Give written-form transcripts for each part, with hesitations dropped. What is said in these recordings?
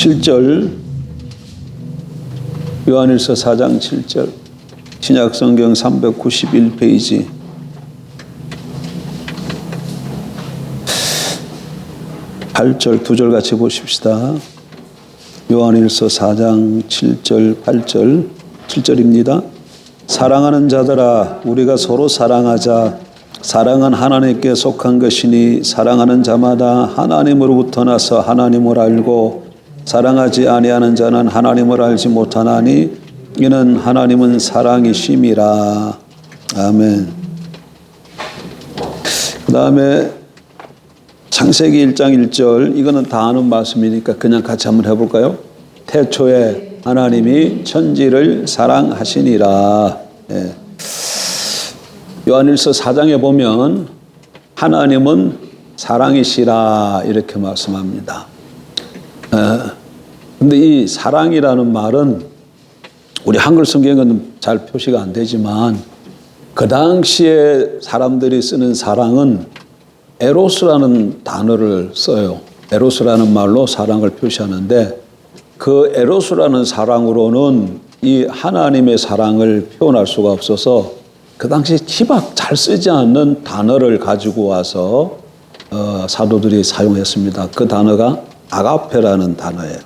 7절, 요한일서 4장 7절, 신약성경 391페이지. (8절) 2절 같이 보십시다. 요한일서 4장 7절 8절 7절입니다. 사랑하는 자들아, 우리가 서로 사랑하자. 사랑은 하나님께 속한 것이니 사랑하는 자마다 하나님으로부터 나서 하나님을 알고 사랑하지 아니하는 자는 하나님을 알지 못하나니 이는 하나님은 사랑이심이라. 아멘. 그 다음에 창세기 1장 1절, 이거는 다 아는 말씀이니까 그냥 같이 한번 해볼까요? 태초에 하나님이 천지를 사랑하시니라. 예. 요한일서 4장에 보면 하나님은 사랑이시라 이렇게 말씀합니다. 근데 이 사랑이라는 말은 우리 한글 성경은 잘 표시가 안 되지만 그 당시에 사람들이 쓰는 사랑은 에로스라는 단어를 써요. 에로스라는 말로 사랑을 표시하는데 그 에로스라는 사랑으로는 이 하나님의 사랑을 표현할 수가 없어서 그 당시 희박 잘 쓰지 않는 단어를 가지고 와서 사도들이 사용했습니다. 그 단어가 아가페라는 단어예요.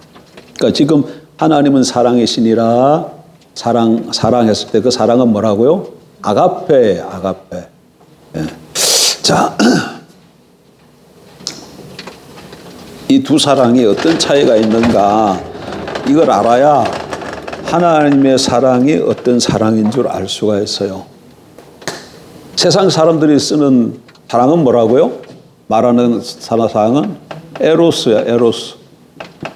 그러니까 지금 하나님은 사랑이시니라 사랑했을 때 그 사랑은 뭐라고요? 아가페예요. 아가페. 예. 자, 이 두 사랑이 어떤 차이가 있는가 이걸 알아야 하나님의 사랑이 어떤 사랑인 줄 알 수가 있어요. 세상 사람들이 쓰는 사랑은 뭐라고요? 말하는 사랑은 에로스야, 에로스.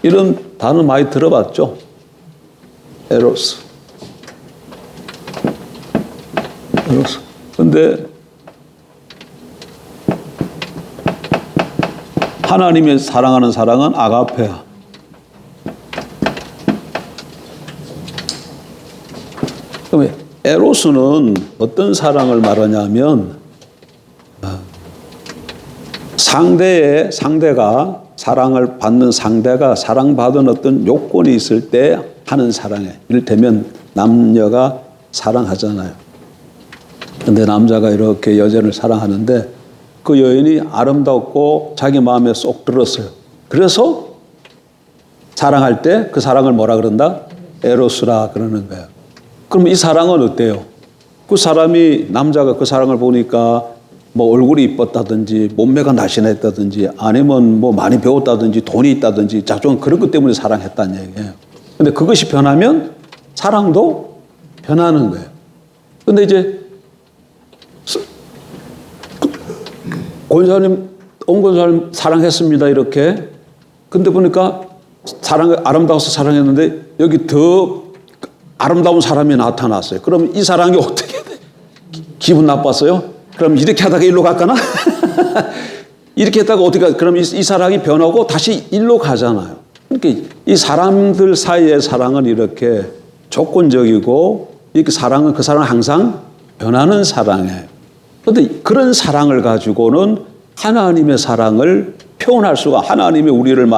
이런 단어 많이 들어봤죠? 에로스. 에로스. 근데 하나님의 사랑하는 사랑은 아가페야. 그럼 에로스는 어떤 사랑을 말하냐면 상대가 사랑을 받는 상대가 사랑받은 어떤 요건이 있을 때 하는 사랑에, 이를테면 남녀가 사랑하잖아요. 근데 남자가 이렇게 여자를 사랑하는데 그 여인이 아름답고 자기 마음에 쏙 들었어요. 그래서 사랑할 때 그 사랑을 뭐라 그런다? 에로스라 그러는 거예요. 그럼 이 사랑은 어때요? 그 사람이, 남자가 그 사랑을 보니까 뭐 얼굴이 이뻤다든지 몸매가 날씬했다든지 아니면 뭐 많이 배웠다든지 돈이 있다든지 자종 그런 것 때문에 사랑했다는 얘기예요. 근데 그것이 변하면 사랑도 변하는 거예요. 근데 이제 권사님 사랑했습니다 이렇게. 근데 보니까 아름다워서 사랑했는데 여기 더 아름다운 사람이 나타났어요. 그럼 이 사랑이 어떻게 돼? 기분 나빴어요? 그럼 이렇게 하다가 일로 갈까나? 이렇게 했다가 어떻게 가? 그럼 이 사랑이 변하고 다시 일로 가잖아요. 그러니까 이 사람들 사이의 사랑은 이렇게 조건적이고 이렇게 사랑은 그 사랑은 항상 변하는 사랑이에요. 그런데 그런 사랑을 가지고는 하나님의 사랑을 표현할 수가, 하나님이 우리를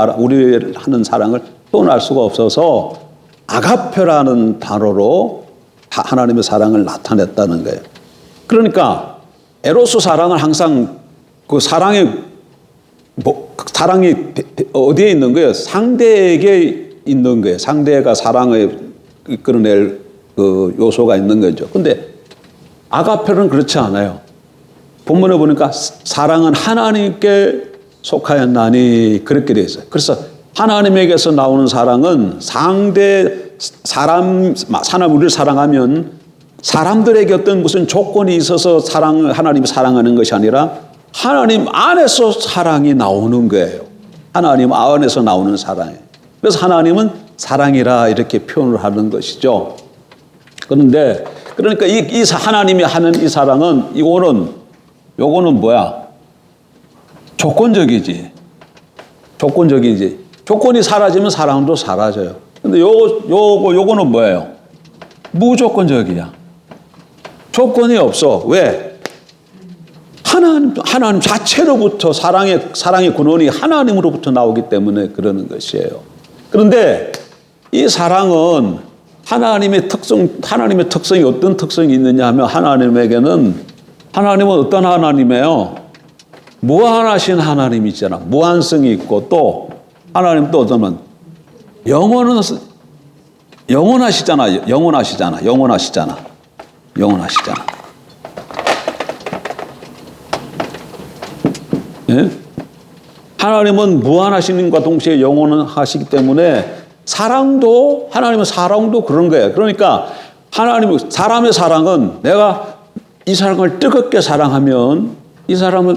하는 사랑을 표현할 수가 없어서 아가페라는 단어로 하나님의 사랑을 나타냈다는 거예요. 그러니까 에로스 사랑은 항상 그 사랑이 어디에 있는 거예요? 상대에게 있는 거예요. 상대가 사랑을 이끌어낼 그 요소가 있는 거죠. 근데 아가페는 그렇지 않아요. 본문에 보니까 사랑은 하나님께 속하였나니 그렇게 되어 있어요. 그래서 하나님에게서 나오는 사랑은 사람 우리를 사랑하면 사람들에게 어떤 무슨 조건이 있어서 하나님이 사랑하는 것이 아니라 하나님 안에서 사랑이 나오는 거예요. 하나님 안에서 나오는 사랑이에요. 그래서 하나님은 사랑이라 이렇게 표현을 하는 것이죠. 그런데 그러니까 이 하나님이 하는 이 사랑은 요거는 뭐야? 조건적이지. 조건이 사라지면 사랑도 사라져요. 근데 요거는 뭐예요? 무조건적이야. 조건이 없어. 왜? 하나님 자체로부터 사랑의 근원이 하나님으로부터 나오기 때문에 그러는 것이에요. 그런데 이 사랑은 하나님의 특성이 어떤 특성이 있느냐 하면 하나님은 어떤 하나님이에요? 무한하신 하나님이잖아. 무한성이 있고 또 하나님 또 어쩌면 영원하시잖아. 예? 하나님은 무한하심과 동시에 영원하시기 때문에 하나님의 사랑도 그런 거예요. 그러니까 사람의 사랑은 내가 이 사람을 뜨겁게 사랑하면 이 사람도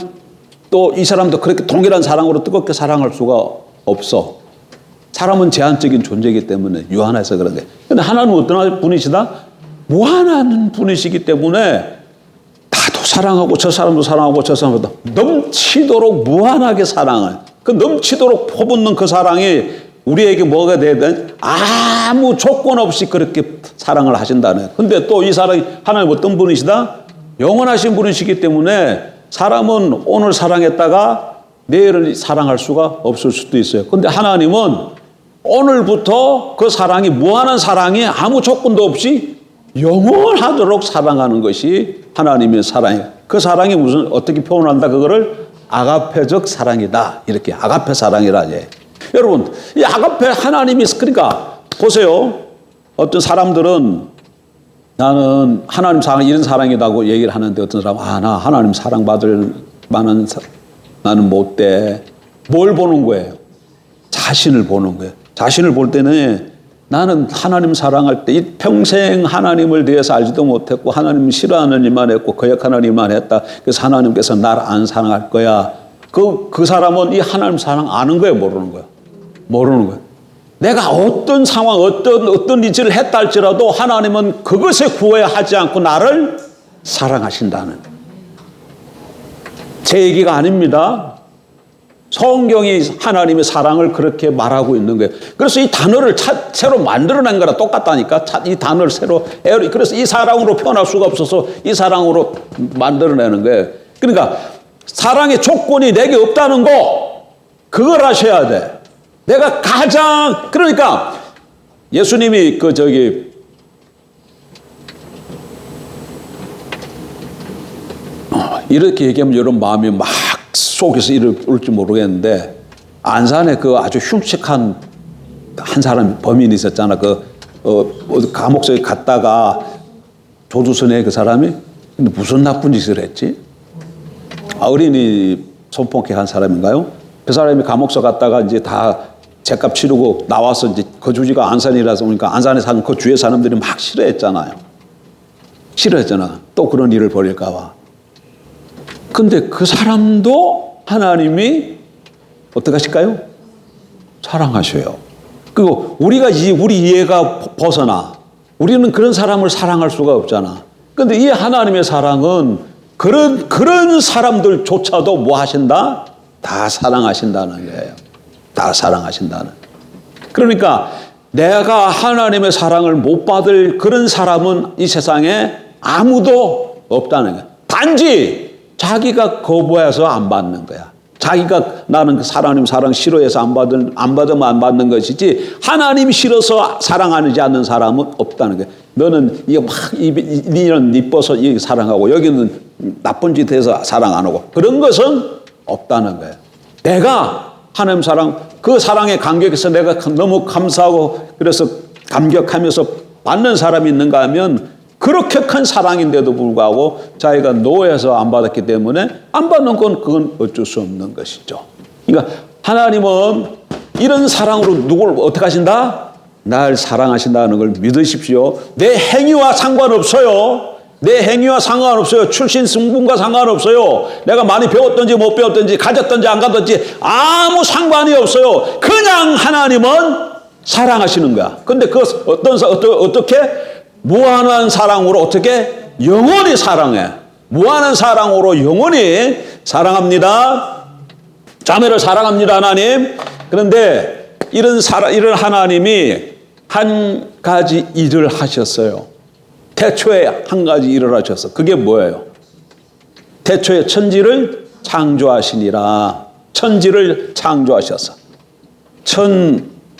그렇게 동일한 사랑으로 뜨겁게 사랑할 수가 없어. 사람은 제한적인 존재이기 때문에 유한해서 그런 거예요. 근데 하나님은 어떤 분이시다? 무한한 분이시기 때문에 나도 사랑하고 저 사람도 사랑하고 저 사람도 넘치도록 무한하게 사랑을, 그 넘치도록 퍼붓는 그 사랑이 우리에게 뭐가 되든 아무 조건 없이 그렇게 사랑을 하신다는. 근데 또 이 사랑이 하나님 어떤 분이시다? 영원하신 분이시기 때문에 사람은 오늘 사랑했다가 내일을 사랑할 수가 없을 수도 있어요. 근데 하나님은 오늘부터 그 사랑이 무한한 사랑이 아무 조건도 없이 영원하도록 사랑하는 것이 하나님의 사랑이에요. 그 사랑이 어떻게 표현한다? 그거를 아가페적 사랑이다. 이렇게 아가페 사랑이라 해. 여러분, 이 아가페 하나님이, 그러니까 보세요. 어떤 사람들은 나는 하나님 사랑 이런 사랑이라고 얘기를 하는데 어떤 사람은 나 하나님 사랑받을 만한 나는 못 돼. 뭘 보는 거예요? 자신을 보는 거예요. 자신을 볼 때는 나는 하나님 사랑할 때 이 평생 하나님을 대해서 알지도 못했고 하나님 싫어하는 일만 했고 거역하는 일만 했다. 그래서 하나님께서 나를 안 사랑할 거야. 그 사람은 이 하나님 사랑 아는 거예요? 모르는 거예요? 모르는 거예요. 내가 어떤 상황, 어떤 일을 했다 할지라도 하나님은 그것에 구애하지 않고 나를 사랑하신다는. 제 얘기가 아닙니다. 성경이 하나님의 사랑을 그렇게 말하고 있는 거예요. 그래서 이 단어를 새로 만들어낸 거랑 똑같다니까. 이 단어를 그래서 이 사랑으로 표현할 수가 없어서 이 사랑으로 만들어내는 거예요. 그러니까 사랑의 조건이 내게 없다는 거, 그걸 하셔야 돼. 내가 그러니까 예수님이 이렇게 얘기하면 여러분 마음이 막 속에서 이럴지 모르겠는데, 안산에 아주 흉측한 한 사람 범인이 있었잖아. 감옥소에 갔다가 조두순에 그 사람이 근데 무슨 나쁜 짓을 했지? 어린이 손폭행한 사람인가요? 그 사람이 감옥소 갔다가 이제 다 죄값 치르고 나와서 이제 거주지가 안산이라서 그러니까 안산에 사는 그 주위의 사람들이 막 싫어했잖아요. 또 그런 일을 벌일까 봐. 근데 그 사람도 하나님이 어떻게 하실까요? 사랑하셔요. 그리고 우리 이해가 벗어나. 우리는 그런 사람을 사랑할 수가 없잖아. 근데 이 하나님의 사랑은 그런 사람들조차도 뭐 하신다? 다 사랑하신다는 거예요. 다 사랑하신다는. 그러니까 내가 하나님의 사랑을 못 받을 그런 사람은 이 세상에 아무도 없다는 거예요. 단지 자기가 거부해서 안 받는 거야. 자기가 나는 하나님 사랑 싫어해서 안 받으면 안 받는 것이지 하나님이 싫어서 사랑하지 않는 사람은 없다는 거예요. 너는 이거 막 니는 이뻐서 사랑하고 여기는 나쁜 짓 해서 사랑 안 하고 그런 것은 없다는 거예요. 내가 하나님 사랑, 그 사랑에 감격해서 내가 너무 감사하고 그래서 감격하면서 받는 사람이 있는가 하면 그렇게 큰 사랑인데도 불구하고 자기가 노예해서 안 받았기 때문에 안 받는 건 그건 어쩔 수 없는 것이죠. 그러니까 하나님은 이런 사랑으로 누구를 어떻게 하신다? 날 사랑하신다는 걸 믿으십시오. 내 행위와 상관없어요. 내 행위와 상관없어요. 출신 성분과 상관없어요. 내가 많이 배웠든지 못 배웠든지 가졌든지 안 가졌든지 아무 상관이 없어요. 그냥 하나님은 사랑하시는 거야. 근데 어떻게? 무한한 사랑으로 어떻게? 영원히 사랑해. 무한한 사랑으로 영원히 사랑합니다. 자매를 사랑합니다, 하나님. 그런데 이런 하나님이 한 가지 일을 하셨어요. 태초에 한 가지 일을 하셨어. 그게 뭐예요? 태초에 천지를 창조하시니라. 천지를 창조하셨어.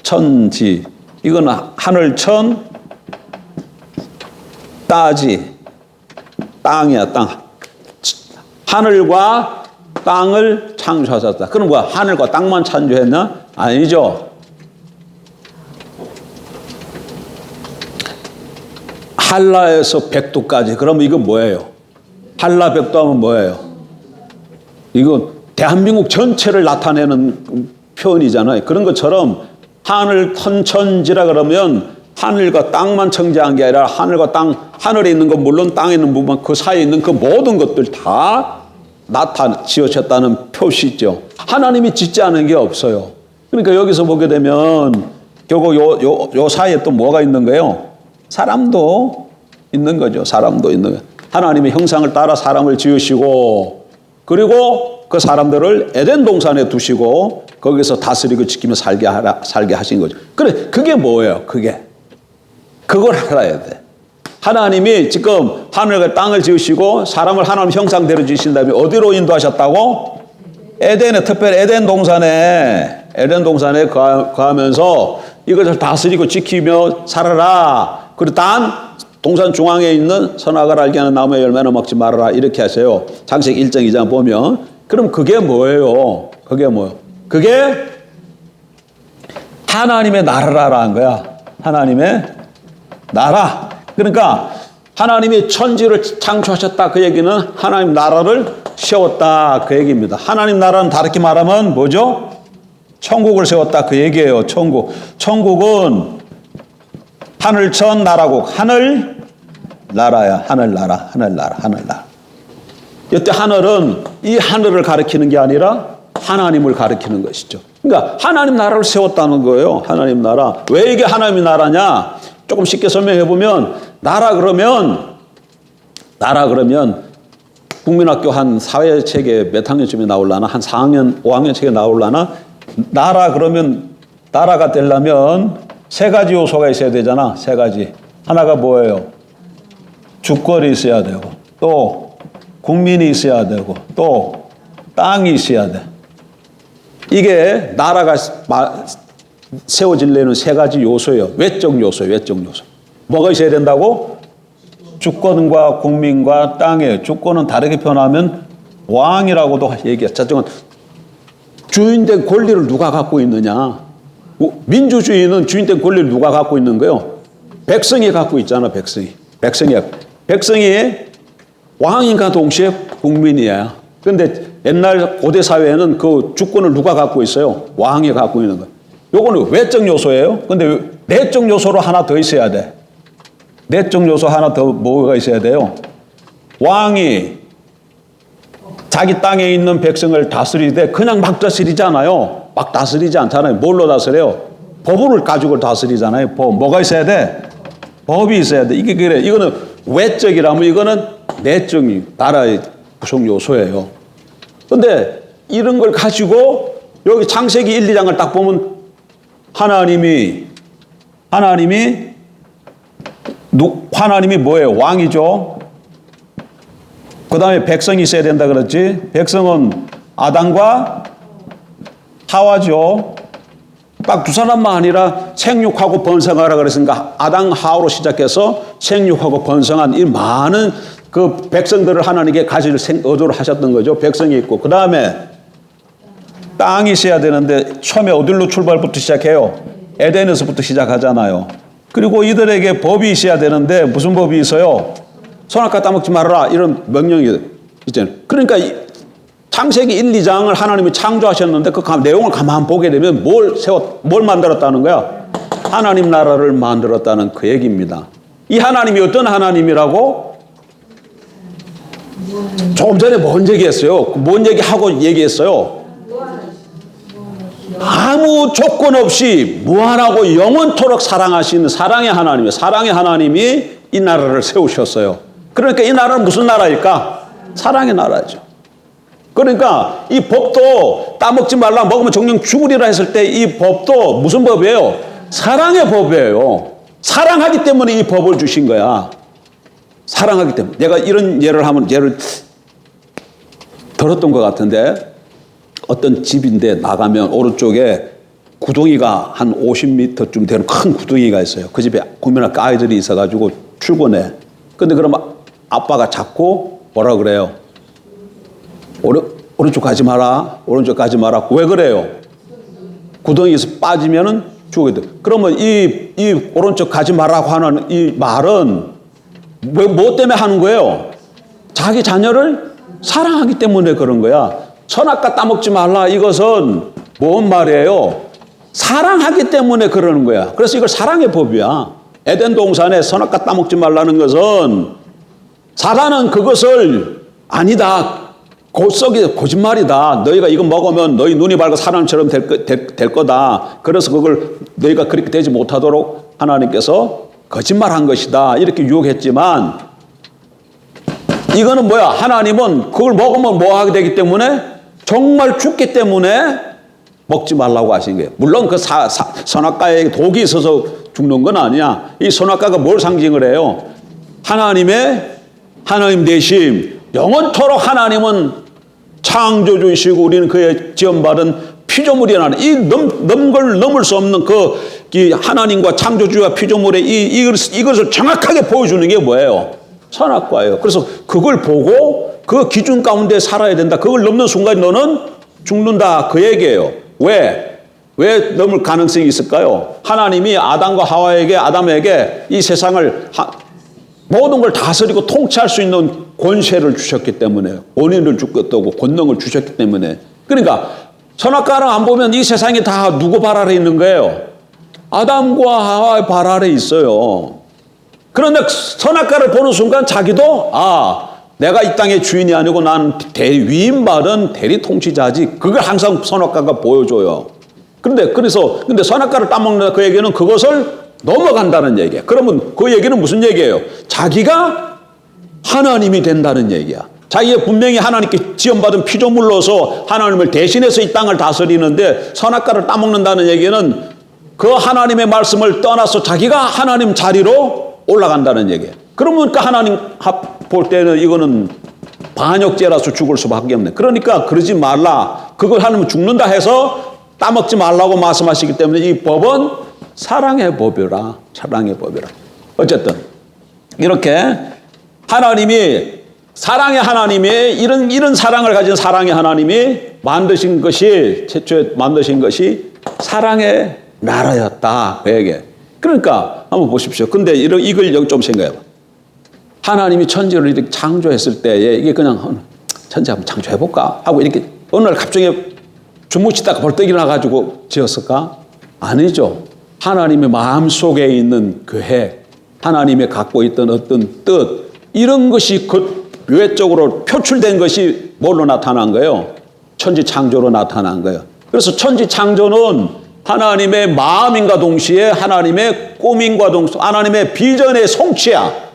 천지. 이건 하늘천, 따지. 땅이야, 땅. 하늘과 땅을 창조하셨다. 그럼 뭐야? 하늘과 땅만 창조했나? 아니죠. 한라에서 백두까지. 그러면 이건 뭐예요? 한라 백두하면 뭐예요? 이거 대한민국 전체를 나타내는 표현이잖아요. 그런 것처럼 하늘 천지라 그러면 하늘과 땅만 청지한 게 아니라 하늘과 땅, 하늘에 있는 건 물론 땅에 있는 부분, 그 사이에 있는 그 모든 것들 다 지으셨다는 표시죠. 하나님이 짓지 않은 게 없어요. 그러니까 여기서 보게 되면 결국 요 사이에 또 뭐가 있는 거예요? 사람도 있는 거죠. 사람도 있는 거예요. 하나님의 형상을 따라 사람을 지으시고 그리고 그 사람들을 에덴 동산에 두시고 거기서 다스리고 지키며 살게 하신 거죠. 그래, 그게 뭐예요? 그걸 알아야 돼. 하나님이 지금 하늘과 땅을 지으시고 사람을 하나님 형상대로 지으신 다음에 어디로 인도하셨다고? 에덴에, 특별히 에덴 동산에 거하면서 이것을 다스리고 지키며 살아라. 그리고 단 동산 중앙에 있는 선악을 알게 하는 나무의 열매는 먹지 말아라. 이렇게 하세요. 창세기 1장 2장 보면. 그럼 그게 뭐예요? 그게 하나님의 나라라는 거야. 하나님의 나라. 그러니까 하나님이 천지를 창조하셨다. 그 얘기는 하나님 나라를 세웠다. 그 얘기입니다. 하나님 나라는 다르게 말하면 뭐죠? 천국을 세웠다. 그 얘기예요. 천국은 하늘천 나라국. 하늘 나라야. 하늘나라. 이때 하늘은 이 하늘을 가리키는 게 아니라 하나님을 가리키는 것이죠. 그러니까 하나님 나라를 세웠다는 거예요. 하나님 나라. 왜 이게 하나님 나라냐? 조금 쉽게 설명해 보면 나라 그러면 국민학교 한 사회책에 몇 학년쯤에 나올라나? 한 4학년, 5학년 책에 나올라나? 나라 그러면 나라가 되려면 세 가지 요소가 있어야 되잖아. 세 가지. 하나가 뭐예요? 주권이 있어야 되고 또 국민이 있어야 되고 또 땅이 있어야 돼. 이게 나라가 세워지려는 세 가지 요소예요. 외적 요소예요. 뭐가 있어야 된다고? 주권과 국민과 땅이에요. 주권은 다르게 표현하면 왕이라고도 얘기했죠. 주인된 권리를 누가 갖고 있느냐? 민주주의는 주인된 권리를 누가 갖고 있는 거예요? 백성이 갖고 있잖아. 백성이 왕인과 동시에 국민이에요. 그런데 옛날 고대 사회에는 그 주권을 누가 갖고 있어요? 왕이 갖고 있는 거예요. 요거는 외적 요소예요. 근데 내적 요소로 하나 더 있어야 돼. 내적 요소 하나 더 뭐가 있어야 돼요? 왕이 자기 땅에 있는 백성을 다스리되 그냥 막 다스리잖아요. 막 다스리지 않잖아요. 뭘로 다스려요? 법을 가지고 다스리잖아요. 뭐가 있어야 돼? 법이 있어야 돼. 이게 그래. 이거는 외적이라면 이거는 내적인 나라의 구성 요소예요. 근데 이런 걸 가지고 여기 창세기 1, 2장을 딱 보면 하나님이 뭐예요? 왕이죠. 그 다음에 백성이 있어야 된다 그랬지. 백성은 아담과 하와죠. 딱 두 사람만 아니라 생육하고 번성하라 그랬으니까 아담 하와로 시작해서 생육하고 번성한 이 많은 그 백성들을 하나님께 가질 의도를 하셨던 거죠. 백성이 있고 그 다음에 땅이 있어야 되는데 처음에 어디로 출발부터 시작해요? 에덴에서부터 시작하잖아요. 그리고 이들에게 법이 있어야 되는데 무슨 법이 있어요? 선악과 따먹지 말아라 이런 명령이 있잖아요. 그러니까 창세기 1, 2장을 하나님이 창조하셨는데 그 내용을 가만 보게 되면 뭘 만들었다는 거야? 하나님 나라를 만들었다는 그 얘기입니다. 이 하나님이 어떤 하나님이라고? 조금 전에 뭔 얘기했어요? 뭔 얘기하고 얘기했어요? 아무 조건 없이 무한하고 영원토록 사랑하시는 사랑의 하나님이에요. 사랑의 하나님이 이 나라를 세우셨어요. 그러니까 이 나라는 무슨 나라일까? 사랑의 나라죠. 그러니까 이 법도 따먹지 말라 먹으면 정령 죽으리라 했을 때 이 법도 무슨 법이에요? 사랑의 법이에요. 사랑하기 때문에 이 법을 주신 거야. 사랑하기 때문에. 내가 이런 예를 들었던 것 같은데 어떤 집인데 나가면 오른쪽에 구덩이가 한 50m쯤 되는 큰 구덩이가 있어요. 그 집에 고민할 아이들이 있어가지고 출근해. 근데 그럼 아빠가 자꾸 뭐라 그래요? 오른쪽 가지 마라. 오른쪽 가지 마라. 왜 그래요? 구덩이에서 빠지면은 죽게 돼. 그러면 이 오른쪽 가지 마라고 하는 이 말은 뭐 때문에 하는 거예요? 자기 자녀를 사랑하기 때문에 그런 거야. 선악과 따먹지 말라. 이것은 뭔 말이에요? 사랑하기 때문에 그러는 거야. 그래서 이걸 사랑의 법이야. 에덴 동산에 선악과 따먹지 말라는 것은 사단은 그것을 아니다. 곧속이 거짓말이다. 너희가 이거 먹으면 너희 눈이 밝아 사람처럼 될 거다. 그래서 그걸 너희가 그렇게 되지 못하도록 하나님께서 거짓말한 것이다. 이렇게 유혹했지만 이거는 뭐야? 하나님은 그걸 먹으면 뭐 하게 되기 때문에 정말 죽기 때문에 먹지 말라고 하신 거예요. 물론 그 선악과에 독이 있어서 죽는 건 아니야. 이 선악과가 뭘 상징을 해요? 하나님 대신 영원토록 하나님은 창조주이시고 우리는 그의 지원받은 피조물이라는 이 넘을 수 없는 이 하나님과 창조주와 피조물의 이것을 정확하게 보여주는 게 뭐예요? 선악과예요. 그래서 그걸 보고 그 기준 가운데 살아야 된다. 그걸 넘는 순간 너는 죽는다. 그 얘기예요. 왜 넘을 가능성이 있을까요? 하나님이 아담에게 이 세상을 모든 걸 다스리고 통치할 수 있는 권세를 주셨기 때문에 원인을 주겠다고 권능을 주셨기 때문에 그러니까 선악과를 안 보면 이 세상이 다 누구 발 아래 있는 거예요? 아담과 하와의 발 아래 있어요. 그런데 선악과를 보는 순간 자기도 내가 이 땅의 주인이 아니고 난 위임받은 대리 통치자지. 그걸 항상 선악과가 보여줘요. 근데 선악과를 따먹는다 그 얘기는 그것을 넘어간다는 얘기야. 그러면 그 얘기는 무슨 얘기예요? 자기가 하나님이 된다는 얘기야. 자기가 분명히 하나님께 지원받은 피조물로서 하나님을 대신해서 이 땅을 다스리는데 선악과를 따먹는다는 얘기는 그 하나님의 말씀을 떠나서 자기가 하나님 자리로 올라간다는 얘기예요. 그러니까 하나님 볼 때는 이거는 반역죄라서 죽을 수밖에 없네. 그러니까 그러지 말라. 그걸 하면 죽는다 해서 따먹지 말라고 말씀하시기 때문에 이 법은 사랑의 법이라. 사랑의 법이라. 어쨌든 이렇게 하나님이 사랑의 하나님이 이런 사랑을 가진 사랑의 하나님이 만드신 것이 최초에 만드신 것이 사랑의 나라였다. 그 얘기. 그러니까 한번 보십시오. 근데 이걸 여기 좀 생각해봐. 하나님이 천지를 이렇게 창조했을 때에 이게 그냥 천지 한번 창조해볼까 하고 이렇게 어느 날 갑자기 주무시다가 벌떡 일어나가지고 지었을까? 아니죠. 하나님의 마음속에 있는 계획, 하나님이 갖고 있던 어떤 뜻, 이런 것이 외적으로 표출된 것이 뭘로 나타난 거예요? 천지 창조로 나타난 거예요. 그래서 천지 창조는 하나님의 마음인과 동시에 하나님의 꿈인과 동시에 하나님의 비전의 성취야.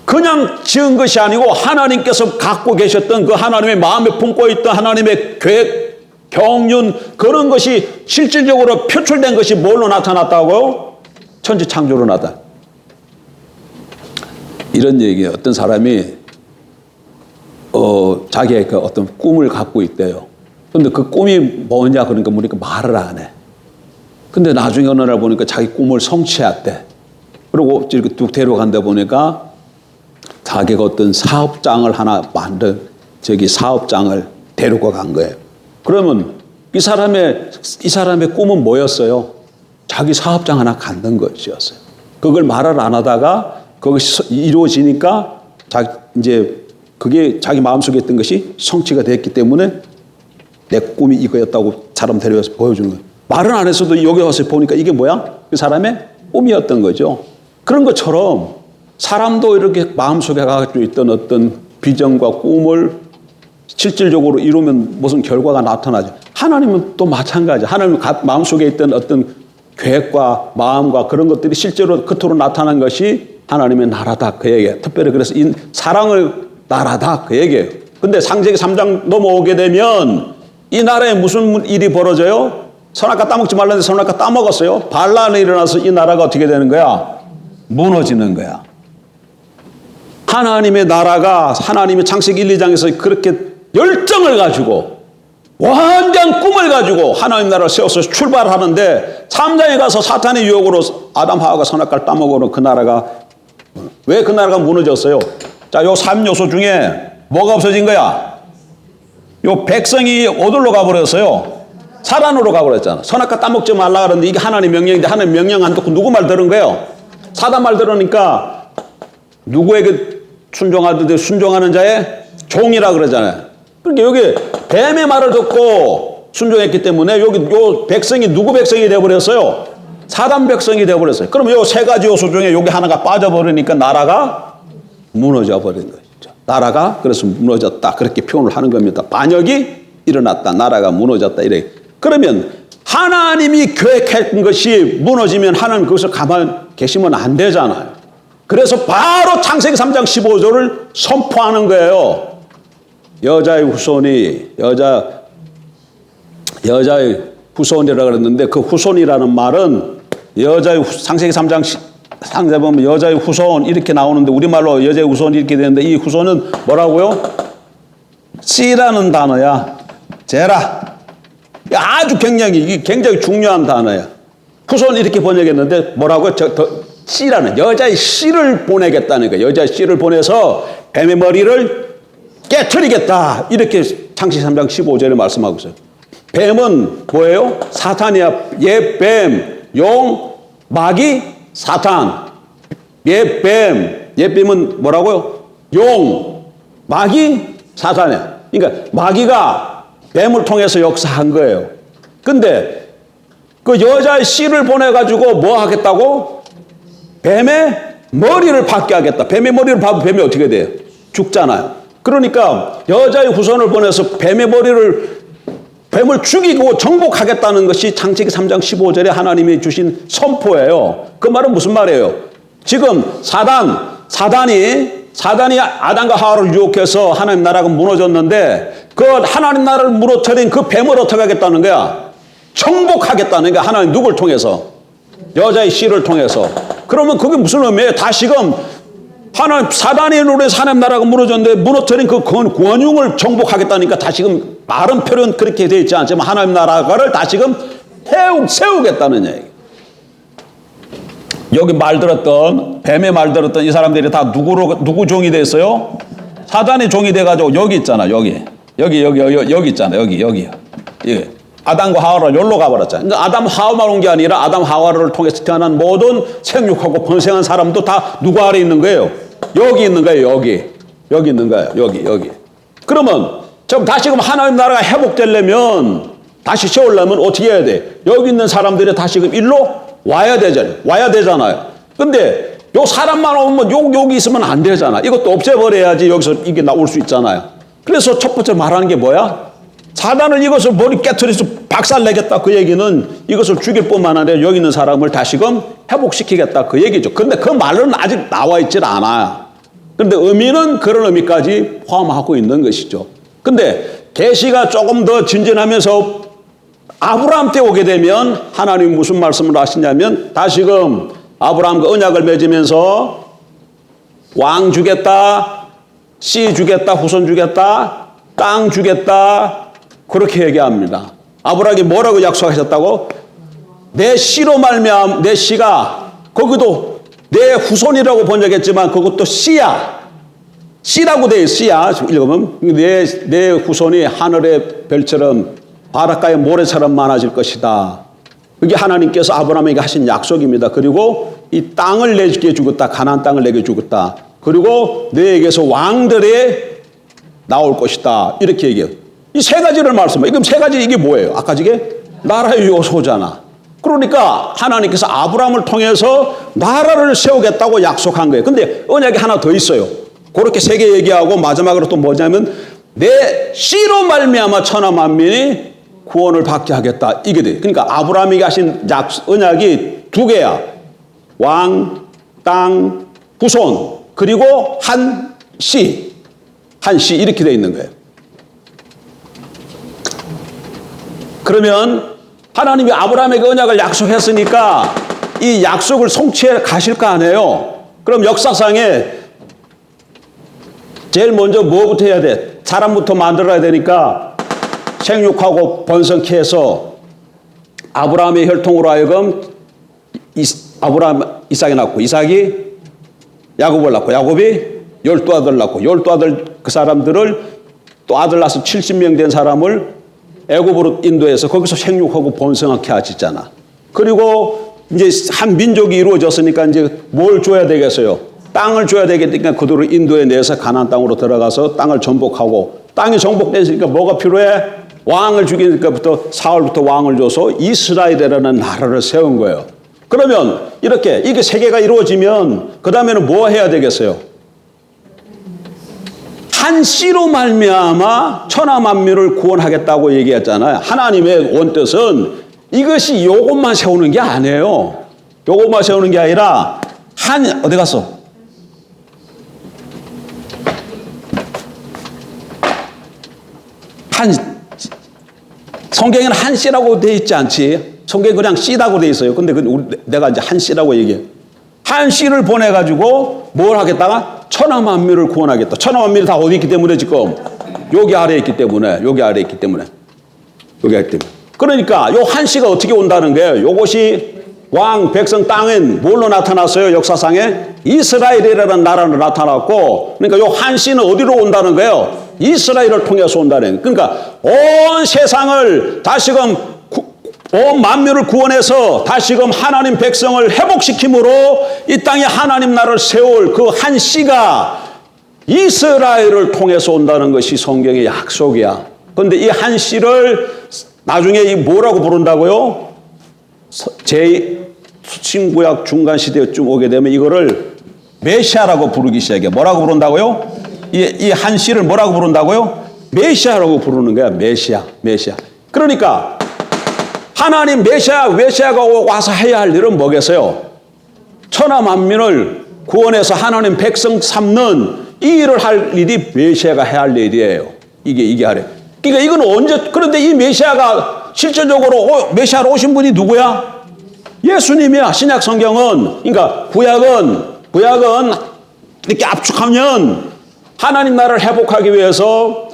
그냥 지은 것이 아니고 하나님께서 갖고 계셨던 그 하나님의 마음에 품고 있던 하나님의 계획, 경륜 그런 것이 실질적으로 표출된 것이 뭘로 나타났다고요? 천지 창조로 나타. 이런 얘기예요. 어떤 사람이 자기의 그 어떤 꿈을 갖고 있대요. 근데 그 꿈이 뭐냐 그러니까 말을 안 해. 근데 나중에 어느 날 보니까 자기 꿈을 성취했대. 그리고 이렇게 뚝 데려간다 보니까 자기가 어떤 사업장을 하나 사업장을 데리고 간 거예요. 그러면 이 사람의 꿈은 뭐였어요? 자기 사업장 하나 갖는 것이었어요. 그걸 말을 안 하다가 그것이 이루어지니까 이제 그게 자기 마음속에 있던 것이 성취가 됐기 때문에 내 꿈이 이거였다고 사람 데려와서 보여주는 거예요. 말은 안 했어도 여기 와서 보니까 이게 뭐야? 그 사람의 꿈이었던 거죠. 그런 것처럼 사람도 이렇게 마음속에 가지고 있던 어떤 비전과 꿈을 실질적으로 이루면 무슨 결과가 나타나죠. 하나님은 또 마찬가지죠. 하나님 마음속에 있던 어떤 계획과 마음과 그런 것들이 실제로 겉으로 나타난 것이 하나님의 나라다. 그 얘기예요. 특별히 그래서 이 사랑을 나라다. 그 얘기예요. 근데 창세기 3장 넘어오게 되면 이 나라에 무슨 일이 벌어져요? 선악과 따먹지 말라는데 선악과 따먹었어요. 반란이 일어나서 이 나라가 어떻게 되는 거야? 무너지는 거야. 하나님의 나라가 하나님의 창세기 1, 2장에서 그렇게 열정을 가지고 완전 꿈을 가지고 하나님 나라를 세워서 출발하는데 3장에 가서 사탄의 유혹으로 아담 하와가 선악과를 따먹으로 그 나라가 왜 그 나라가 무너졌어요? 자, 요 3요소 중에 뭐가 없어진 거야? 요 백성이 어디로 가버렸어요? 사단으로 가버렸잖아. 선악과 따먹지 말라 그러는데 이게 하나님 명령인데 하나님 명령 안 듣고 누구 말 들은 거예요? 사단 말 들으니까 누구에게 순종하는 자의 종이라 그러잖아요. 그러니까 여기 뱀의 말을 듣고 순종했기 때문에 여기 요 백성이 누구 백성이 되어버렸어요? 사단 백성이 되어버렸어요. 그럼 요 세 가지 요소 중에 여기 하나가 빠져버리니까 나라가 무너져 버린 것이죠. 나라가 그래서 무너졌다. 그렇게 표현을 하는 겁니다. 반역이 일어났다. 나라가 무너졌다. 이래. 그러면 하나님이 계획한 것이 무너지면 하나님 그것을 가만히 계시면 안 되잖아요. 그래서 바로 창세기 3장 15절을 선포하는 거예요. 여자의 후손이 여자의 후손이라 그랬는데 그 후손이라는 말은 창세기 3장 상세 보면 여자의 후손 이렇게 나오는데 우리말로 여자의 후손 이렇게 되는데 이 후손은 뭐라고요? 씨라는 단어야. 제라. 아주 굉장히 중요한 단어야. 후손 이렇게 번역했는데 뭐라고요? 씨라는 여자의 씨를 보내겠다는 거예요. 여자의 씨를 보내서 뱀의 머리를 깨트리겠다. 이렇게 창세기 3장 15절에 말씀하고 있어요. 뱀은 뭐예요? 사탄이야. 옛뱀, 용, 마귀, 사탄. 옛뱀은 뭐라고요? 용, 마귀, 사탄이야. 그러니까 마귀가 뱀을 통해서 역사한 거예요. 근데 그 여자의 씨를 보내가지고 뭐 하겠다고? 뱀의 머리를 받게 하겠다. 뱀의 머리를 받으면 뱀이 어떻게 돼요? 죽잖아요. 그러니까 여자의 후손을 보내서 뱀을 죽이고 정복하겠다는 것이 창세기 3장 15절에 하나님이 주신 선포예요. 그 말은 무슨 말이에요? 지금 사단이 아담과 하와를 유혹해서 하나님 나라가 무너졌는데 그 하나님 나라를 무너뜨린 그 뱀을 어떻게 하겠다는 거야? 정복하겠다는 거야. 하나님 누굴 통해서? 여자의 씨를 통해서. 그러면 그게 무슨 의미예요? 다시금 사단이 노래서 하나님 나라가 무너졌는데 무너뜨린 그 권흉을 정복하겠다니까 다시금 말은 표현 그렇게 되어 있지 않지만 하나님 나라를 다시금 세우겠다는 얘기. 여기 뱀의 말 들었던 이 사람들이 다 누구 종이 됐어요? 사단의 종이 돼가지고 여기 있잖아. 여기 있잖아. 여기. 예. 아담과 하와를 여기로 가버렸잖아요. 아담 하와만 온 게 아니라 아담 하와를 통해서 태어난 모든 생육하고 번성한 사람도 다 누구 아래 있는 거예요? 여기 있는 거예요. 여기 있는 거예요. 여기. 그러면 지금 다시금 하나님 나라가 회복되려면 다시 세우려면 어떻게 해야 돼? 여기 있는 사람들이 다시금 일로 와야 되잖아요. 근데 요 사람만 오면 여기 있으면 안 되잖아. 이것도 없애버려야지 여기서 이게 나올 수 있잖아요. 그래서 첫 번째 말하는 게 뭐야? 사단을 이것을 머리 깨트려서 박살내겠다. 그 얘기는 이것을 죽일 뿐만 아니라 여기 있는 사람을 다시금 회복시키겠다. 그 얘기죠. 근데 그 말은 아직 나와 있질 않아요. 그런데 의미는 그런 의미까지 포함하고 있는 것이죠. 근데 계시가 조금 더 진전하면서 아브라함 때 오게 되면 하나님이 무슨 말씀을 하시냐면 다시금 아브라함과 언약을 맺으면서 왕 주겠다, 씨 주겠다, 후손 주겠다, 땅 주겠다, 그렇게 얘기합니다. 아브라함이 뭐라고 약속하셨다고? 내 씨로 말미암아 내 씨가 거기도 내 후손이라고 번역했지만 그것도 씨야. 씨라고 돼 있어. 씨야. 읽으면 내 후손이 하늘의 별처럼 바닷가의 모래처럼 많아질 것이다. 그게 하나님께서 아브라함에게 하신 약속입니다. 그리고 이 땅을 내게 주겠다. 가나안 땅을 내게 주겠다. 그리고 너에게서 왕들이 나올 것이다. 이렇게 얘기해요. 이 세 가지를 말씀해요. 그럼 세 가지 이게 뭐예요? 아까 이게 나라의 요소잖아. 그러니까 하나님께서 아브라함을 통해서 나라를 세우겠다고 약속한 거예요. 근데 언약이 하나 더 있어요. 그렇게 세 개 얘기하고 마지막으로 또 뭐냐면 내 씨로 말미암아 천하 만민이 구원을 받게 하겠다. 이게 돼. 그러니까 아브라함에게 하신 언약이 두 개야. 왕, 땅, 후손. 그리고 한 씨 이렇게 돼 있는 거예요. 그러면 하나님이 아브라함에게 언약을 약속했으니까 이 약속을 성취해 가실 거 아니에요. 그럼 역사상에 제일 먼저 뭐부터 해야 돼? 사람부터 만들어야 되니까 생육하고 번성케 해서 아브라함의 혈통으로 하여금 이삭이 낳고, 이삭이 야곱을 낳고, 야곱이 12아들 낳고, 12아들 그 사람들을 또 아들 낳아서 70명 된 사람을 애굽으로 인도해서 거기서 생육하고 번성하게 하셨잖아. 그리고 이제 한 민족이 이루어졌으니까 이제 뭘 줘야 되겠어요? 땅을 줘야 되겠으니까 그들을 인도에 내서 가나안 땅으로 들어가서 땅을 정복하고, 땅이 정복됐으니까 뭐가 필요해? 왕을 죽이니까부터 사울부터 왕을 줘서 이스라엘이라는 나라를 세운 거예요. 그러면 이렇게 이게 세계가 이루어지면 그 다음에는 뭐 해야 되겠어요? 한 씨로 말미암아 천하 만민을 구원하겠다고 얘기했잖아요. 하나님의 원뜻은 이것이 요것만 세우는 게 아니에요. 요것만 세우는 게 아니라 어디 갔어? 성경에는 한 씨라고 돼 있지 않지? 성경에 그냥 씨라고 돼 있어요. 근데 내가 이제 한 씨라고 얘기해. 한 씨를 보내가지고 뭘 하겠다가 천하 만민을 구원하겠다. 천하 만민이 다 어디 있기 때문에 지금 여기 아래에 있기 때문에, 여기 아래에 있기 때문에, 여기 아래 때문에. 그러니까 요 한 씨가 어떻게 온다는 거예요? 요것이 왕 백성 땅엔 뭘로 나타났어요? 역사상에 이스라엘이라는 나라로 나타났고, 그러니까 요 한 씨는 어디로 온다는 거예요? 이스라엘을 통해서 온다는 거예요. 그러니까 온 세상을 다시금 온 만민을 구원해서 다시금 하나님 백성을 회복시킴으로 이 땅에 하나님 나라를 세울 그 한 씨가 이스라엘을 통해서 온다는 것이 성경의 약속이야. 그런데 이 한 씨를 나중에 이 뭐라고 부른다고요? 신구약 중간 시대쯤 오게 되면 이거를 메시아라고 부르기 시작해. 뭐라고 부른다고요? 이 한 씨를 뭐라고 부른다고요? 메시아라고 부르는 거야. 메시아. 그러니까 하나님 메시아가 와서 해야 할 일은 뭐겠어요? 천하 만민을 구원해서 하나님 백성 삼는 이 일을 할 일이 메시아가 해야 할 일이에요. 이게 하래. 그러니까 이건 언제, 그런데 이 메시아가 실제적으로 메시아로 오신 분이 누구야? 예수님이야. 신약 성경은, 그러니까 구약은 이렇게 압축하면 하나님 나라를 회복하기 위해서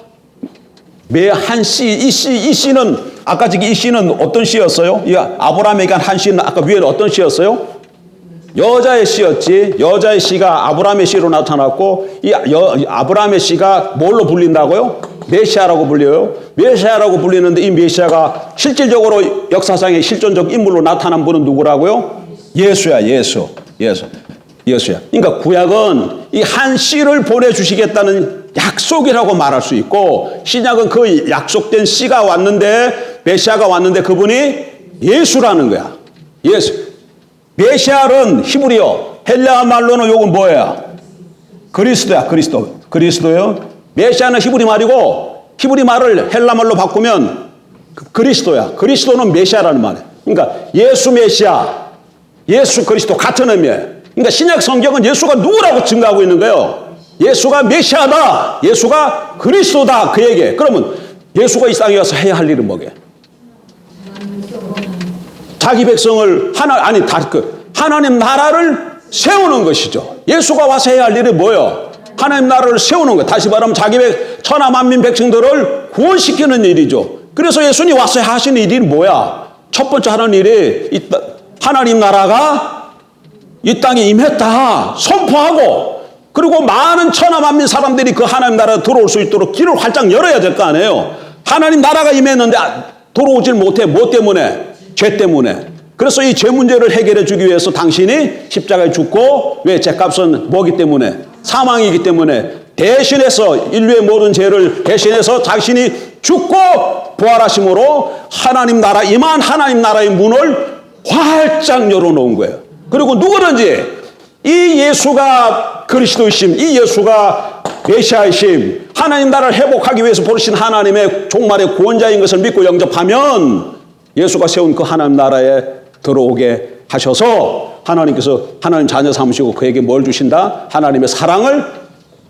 매 한 씨, 이 씨는 아까 이 씨는 어떤 씨였어요? 아브라함에게 한 씨는 아까 위에는 어떤 씨였어요? 여자의 씨였지. 여자의 씨가 아브라함의 씨로 나타났고, 이 아브라함의 씨가 뭘로 불린다고요? 메시아라고 불려요. 메시아라고 불리는데 이 메시아가 실질적으로 역사상의 실존적 인물로 나타난 분은 누구라고요? 예수야. 그러니까 구약은 이 한 씨를 보내주시겠다는 약속이라고 말할 수 있고, 신약은 그 약속된 씨가 왔는데, 메시아가 왔는데 그분이 예수라는 거야. 예수. 메시아는 히브리어, 헬라어 말로는 요건 뭐야? 그리스도야. 그리스도요. 메시아는 히브리 말이고, 히브리 말을 헬라 말로 바꾸면 그리스도야. 그리스도는 메시아라는 말이야. 그러니까 예수 메시아, 예수 그리스도 같은 의미예요. 그러니까 신약 성경은 예수가 누구라고 증거하고 있는 거예요. 예수가 메시아다. 예수가 그리스도다. 그 얘기예요. 그러면 예수가 이 땅에 와서 해야 할 일은 뭐게? 자기 백성을 하나님 나라를 세우는 것이죠. 예수가 와서 해야 할 일이 뭐예요? 하나님 나라를 세우는 것. 다시 말하면 천하 만민 백성들을 구원시키는 일이죠. 그래서 예수님이 와서 하시는 일이 뭐야? 첫 번째 하는 일이 하나님 나라가 이 땅에 임했다 선포하고, 그리고 많은 천하 만민 사람들이 그 하나님 나라에 들어올 수 있도록 길을 활짝 열어야 될 거 아니에요. 하나님 나라가 임했는데 들어오질 못해. 뭐 때문에? 죄 때문에. 그래서 이 죄 문제를 해결해 주기 위해서 당신이 십자가에 죽고, 왜? 죄값은 뭐기 때문에? 사망이기 때문에 대신해서 인류의 모든 죄를 대신해서 자신이 죽고 부활하심으로 하나님 나라, 임한 하나님 나라의 문을 활짝 열어놓은 거예요. 그리고 누구든지 이 예수가 그리스도이심, 이 예수가 메시아이심, 하나님 나라를 회복하기 위해서 부르신 하나님의 종말의 구원자인 것을 믿고 영접하면 예수가 세운 그 하나님 나라에 들어오게 하셔서 하나님께서 하나님 자녀 삼으시고 그에게 뭘 주신다? 하나님의 사랑을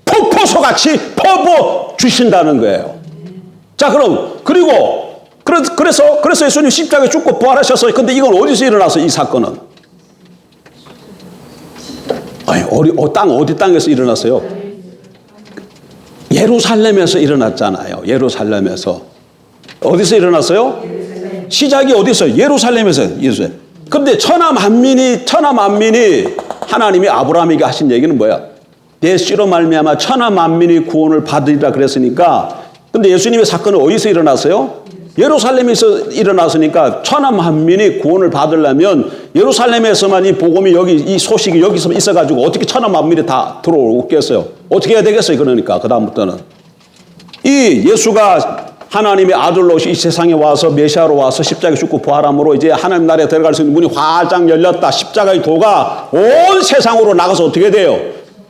폭포수같이 퍼부어 주신다는 거예요. 자, 그래서 예수님 십자가에 죽고 부활하셨어요. 근데 이건 어디서 일어났어요? 이 사건은? 어디 땅에서 일어났어요? 예루살렘에서 일어났잖아요. 예루살렘에서. 어디서 일어났어요? 시작이 어디서? 예루살렘에서. 그런데 천하 만민이 하나님이 아브라함에게 하신 얘기는 뭐야? 내 씨로 말미암아 천하 만민이 구원을 받으리라 그랬으니까. 근데 예수님의 사건은 어디서 일어났어요? 예루살렘에서 일어났으니까 천하 만민이 구원을 받으려면 예루살렘에서만 이 복음이 이 소식이 여기서 있어가지고 어떻게 천하 만민이 다 들어오겠어요? 어떻게 해야 되겠어요? 그러니까 그다음부터는 이 예수가 하나님의 아들로 이 세상에 와서 메시아로 와서 십자가에 죽고 부활함으로 이제 하나님 나라에 들어갈 수 있는 문이 활짝 열렸다. 십자가의 도가 온 세상으로 나가서 어떻게 돼요?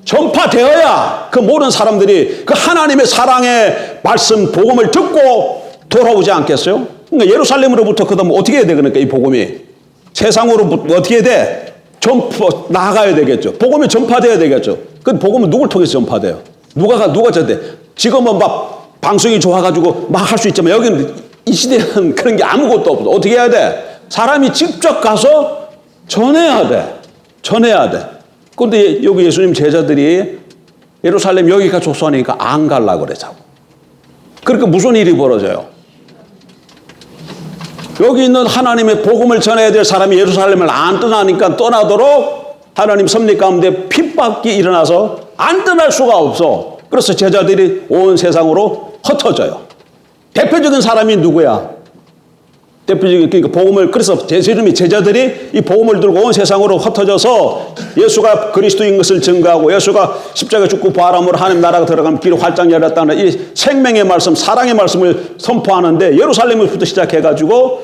전파되어야 그 모든 사람들이 그 하나님의 사랑의 말씀 복음을 듣고 돌아오지 않겠어요? 그러니까 예루살렘으로부터 그다음 어떻게 해야 돼? 그러니까 이 복음이 세상으로 어떻게 해야 돼? 나가야 되겠죠. 복음이 전파돼야 되겠죠. 그 복음은 누굴 통해서 전파돼요? 누가 전돼? 지금은 막 방송이 좋아가지고 막 할 수 있지만 여기는 이 시대는 그런 게 아무것도 없어. 어떻게 해야 돼? 사람이 직접 가서 전해야 돼. 그런데 여기 예수님 제자들이 예루살렘 여기가 좁소하니까 안 가려고 그래 자꾸. 그러니까 무슨 일이 벌어져요? 여기 있는 하나님의 복음을 전해야 될 사람이 예루살렘을 안 떠나니까 떠나도록 하나님 섭리 가운데 핍박이 일어나서 안 떠날 수가 없어. 그래서 제자들이 온 세상으로 흩어져요. 대표적인 사람이 누구야? 그러니까 복음을, 그래서 제자들이 이 복음을 들고 온 세상으로 흩어져서 예수가 그리스도인 것을 증거하고 예수가 십자가에 죽고 부활함으로 하나님 나라가 들어가면 길이 활짝 열렸다는 이 생명의 말씀, 사랑의 말씀을 선포하는데 예루살렘부터 시작해가지고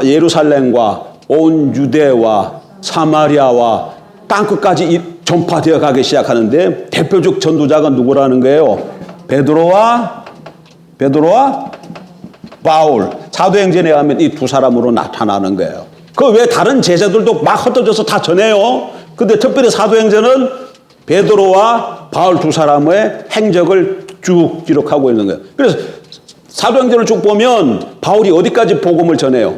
예루살렘과 온 유대와 사마리아와 땅끝까지 전파되어 가기 시작하는데 대표적 전도자가 누구라는 거예요? 베드로와 바울. 사도행전에 하면 이 두 사람으로 나타나는 거예요. 그 외에 다른 제자들도 막 흩어져서 다 전해요. 근데 특별히 사도행전은 베드로와 바울 두 사람의 행적을 쭉 기록하고 있는 거예요. 그래서 사도행전을 쭉 보면 바울이 어디까지 복음을 전해요?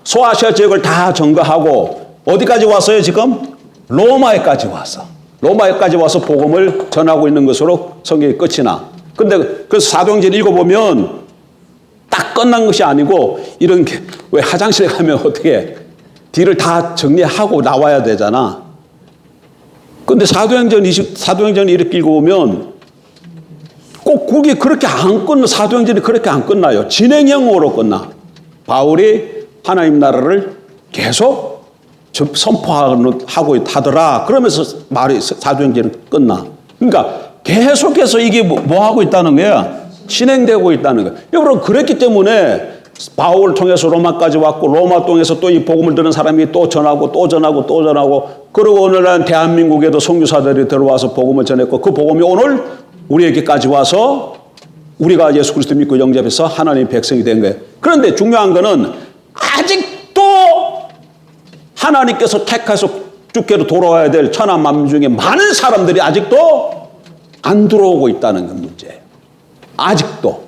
소아시아 지역을 다 점거하고 어디까지 왔어요 지금? 로마에까지 왔어. 로마에까지 와서 복음을 전하고 있는 것으로 성경이 끝이 나. 근데 그래서 사도행전 읽어보면 딱 끝난 것이 아니고 이런 게 왜 화장실에 가면 어떻게 뒤를 다 정리하고 나와야 되잖아. 근데 사도행전이 이렇게 읽어보면 꼭 그게 그렇게 안 끝나. 사도행전이 그렇게 안 끝나요. 진행형으로 끝나. 바울이 하나님 나라를 계속 선포하고 하더라. 그러면서 사도행전이 끝나. 그러니까 계속해서 이게 뭐 하고 있다는 거야? 진행되고 있다는 거야. 여러분, 그랬기 때문에 바울을 통해서 로마까지 왔고, 로마 통해서 또 이 복음을 들은 사람이 또 전하고, 그리고 오늘날 대한민국에도 선교사들이 들어와서 복음을 전했고, 그 복음이 오늘 우리에게까지 와서 우리가 예수 그리스도 믿고 영접해서 하나님의 백성이 된 거예요. 그런데 중요한 거는 아직도 하나님께서 택해서 주께로 돌아와야 될 천하 만민 중에 많은 사람들이 아직도 안 들어오고 있다는 건 문제예요. 아직도.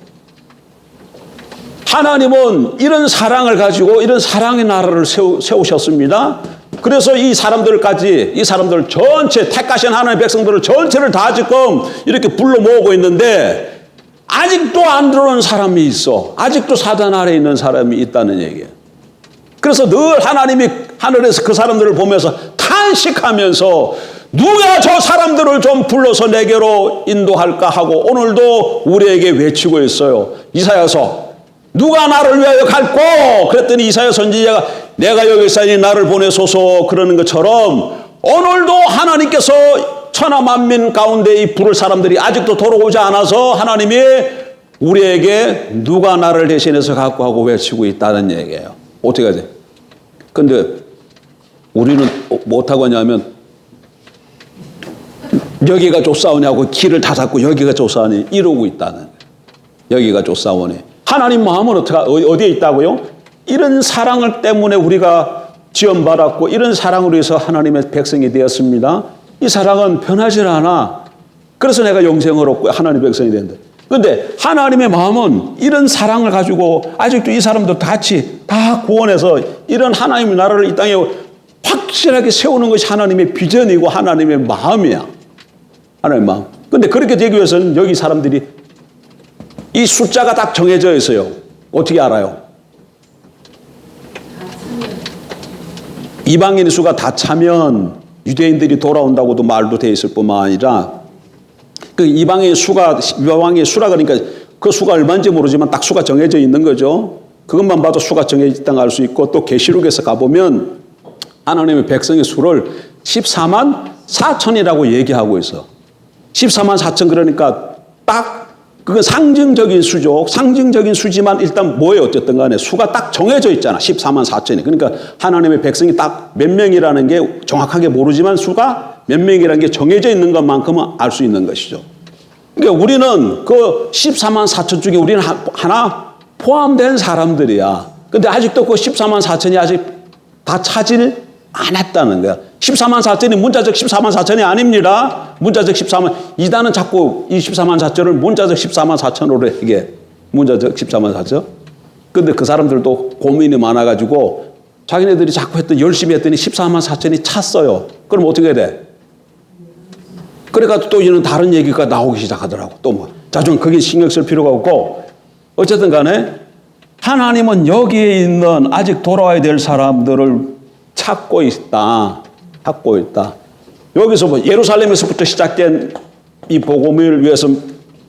하나님은 이런 사랑을 가지고 이런 사랑의 나라를 세우셨습니다. 그래서 이 사람들 전체, 택하신 하나님의 백성들을 전체를 다 지금 이렇게 불러 모으고 있는데 아직도 안 들어오는 사람이 있어. 아직도 사단 아래에 있는 사람이 있다는 얘기예요. 그래서 늘 하나님이 하늘에서 그 사람들을 보면서 탄식하면서 누가 저 사람들을 좀 불러서 내게로 인도할까 하고 오늘도 우리에게 외치고 있어요. 이사야서 누가 나를 위하여 갈꼬? 그랬더니 이사야 선지자가 내가 여기 있사니 나를 보내소서 그러는 것처럼 오늘도 하나님께서 천하 만민 가운데 이 부를 사람들이 아직도 돌아오지 않아서 하나님이 우리에게 누가 나를 대신해서 갖고 하고 외치고 있다는 얘기예요. 어떻게 해야 돼? 근데 우리는 못하고 하냐면 여기가 쫓아오냐고 길을 다 닫고 여기가 쫓아오니 이러고 있다는 거예요. 여기가 쫓아오니. 하나님 마음은 어디에 있다고요? 이런 사랑을 때문에 우리가 지원받았고 이런 사랑으로 해서 하나님의 백성이 되었습니다. 이 사랑은 변하질 않아. 그래서 내가 영생을 얻고 하나님의 백성이 된다. 그런데 하나님의 마음은 이런 사랑을 가지고 아직도 이 사람들 같이 다 구원해서 이런 하나님의 나라를 이 땅에 확실하게 세우는 것이 하나님의 비전이고 하나님의 마음이야. 하나님의 마음. 그런데 그렇게 되기 위해서는 여기 사람들이 이 숫자가 딱 정해져 있어요. 어떻게 알아요? 이방인의 수가 다 차면 유대인들이 돌아온다고도 말도 돼 있을 뿐만 아니라 그 이방인의 수라 그러니까 그 수가 얼마인지 모르지만 딱 수가 정해져 있는 거죠. 그것만 봐도 수가 정해져 있다는 걸 알 수 있고 또 계시록에서 가보면 하나님의 백성의 수를 14만 4천이라고 얘기하고 있어. 14만 4천 그러니까 딱 그건 상징적인 수죠. 상징적인 수지만 일단 뭐예요? 어쨌든 간에 수가 딱 정해져 있잖아. 14만 4천이. 그러니까 하나님의 백성이 딱 몇 명이라는 게 정확하게 모르지만 수가 몇 명이라는 게 정해져 있는 것만큼은 알 수 있는 것이죠. 그러니까 우리는 그 14만 4천 중에 우리는 하나 포함된 사람들이야. 근데 아직도 그 14만 4천이 아직 다 차질 안 했다는 거야. 14만 4천이 문자적 14만 4천이 아닙니다. 문자적 14만, 이단은 자꾸 이 14만 4천을 문자적 14만 4천으로 얘기해. 문자적 14만 4천. 근데 그 사람들도 고민이 많아가지고 자기네들이 자꾸 열심히 했더니 14만 4천이 찼어요. 그럼 어떻게 해야 돼? 그래가지고 또 이런 다른 얘기가 나오기 시작하더라고. 또 뭐. 자, 좀 그게 신경 쓸 필요가 없고. 어쨌든 간에 하나님은 여기에 있는 아직 돌아와야 될 사람들을 찾고 있다. 찾고 있다. 여기서 뭐 예루살렘에서부터 시작된 이 복음을 위해서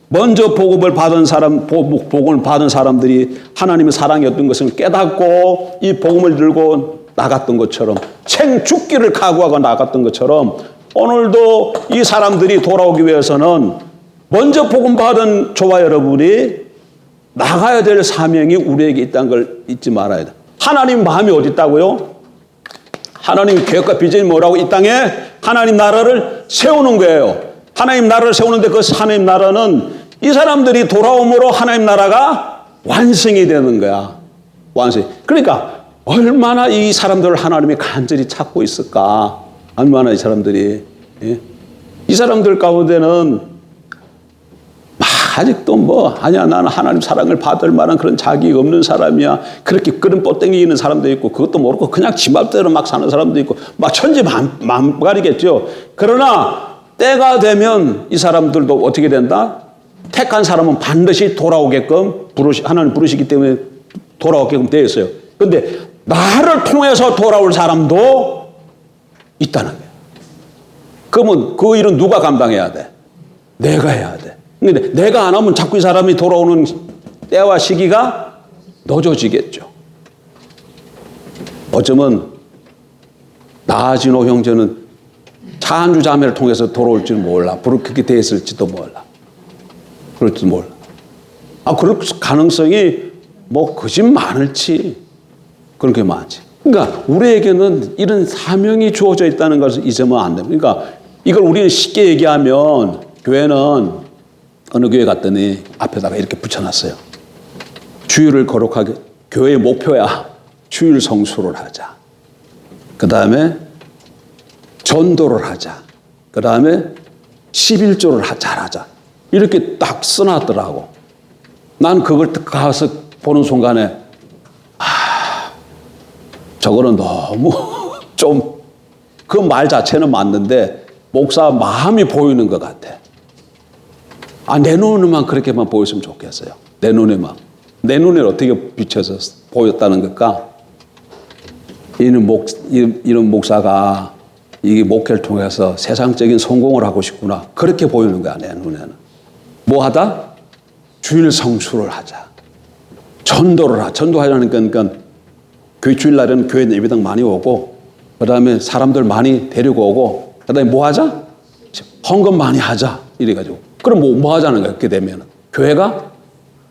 먼저 복음을 받은 사람, 복음을 받은 사람들이 하나님의 사랑이었던 것을 깨닫고 이 복음을 들고 나갔던 것처럼 생 죽기를 각오하고 나갔던 것처럼 오늘도 이 사람들이 돌아오기 위해서는 먼저 복음 받은 저와 여러분이 나가야 될 사명이 우리에게 있다는 걸 잊지 말아야 돼. 하나님 마음이 어디 있다고요? 하나님 계획과 비전이 뭐라고? 이 땅에 하나님 나라를 세우는 거예요. 하나님 나라를 세우는데 그 하나님 나라는 이 사람들이 돌아옴으로 하나님 나라가 완성이 되는 거야. 완성. 그러니까 얼마나 이 사람들을 하나님이 간절히 찾고 있을까? 얼마나 이 사람들이. 예? 이 사람들 가운데는 아직도 뭐 아니야 나는 하나님 사랑을 받을 만한 그런 자격이 없는 사람이야. 그렇게 그런 뻗댕이 있는 사람도 있고 그것도 모르고 그냥 지 맘대로 막 사는 사람도 있고 막 천지만가리겠죠. 그러나 때가 되면 이 사람들도 어떻게 된다? 택한 사람은 반드시 돌아오게끔 하나님 부르시기 때문에 돌아오게끔 되어 있어요. 그런데 나를 통해서 돌아올 사람도 있다는 거예요. 그러면 그 일은 누가 감당해야 돼? 내가 해야 돼. 근데 내가 안 하면 자꾸 이 사람이 돌아오는 때와 시기가 늦어지겠죠. 어쩌면 나아진호 형제는 차한주 자매를 통해서 돌아올지는 몰라. 그렇게 됐을지도 몰라. 그럴지도 몰라. 그럴 가능성이 뭐 그집 많을지 그런 게 많지. 그러니까 우리에게는 이런 사명이 주어져 있다는 것을 잊으면 안 됩니다. 그러니까 이걸 우리는 쉽게 얘기하면 교회는 어느 교회 갔더니 앞에다가 이렇게 붙여놨어요. 주일을 거룩하게, 교회의 목표야. 주일 성수를 하자. 그 다음에 전도를 하자. 그 다음에 11조를 잘하자. 이렇게 딱 써놨더라고. 난 그걸 가서 보는 순간에 저거는 너무 좀 그 말 자체는 맞는데 목사 마음이 보이는 것 같아. 내 눈에만 그렇게만 보였으면 좋겠어요. 내 눈에만. 내 눈에 어떻게 비춰서 보였다는 걸까? 이런 목사가 이 목회를 통해서 세상적인 성공을 하고 싶구나. 그렇게 보이는 거야, 내 눈에는. 뭐 하다? 주일 성수를 하자. 전도를 하자. 전도하려는 거니까 교회 주일날에는 교회 예배당 많이 오고, 그 다음에 사람들 많이 데리고 오고, 그 다음에 뭐 하자? 헌금 많이 하자. 이래가지고. 그럼 뭐 하자는 거야, 그렇게 되면. 교회가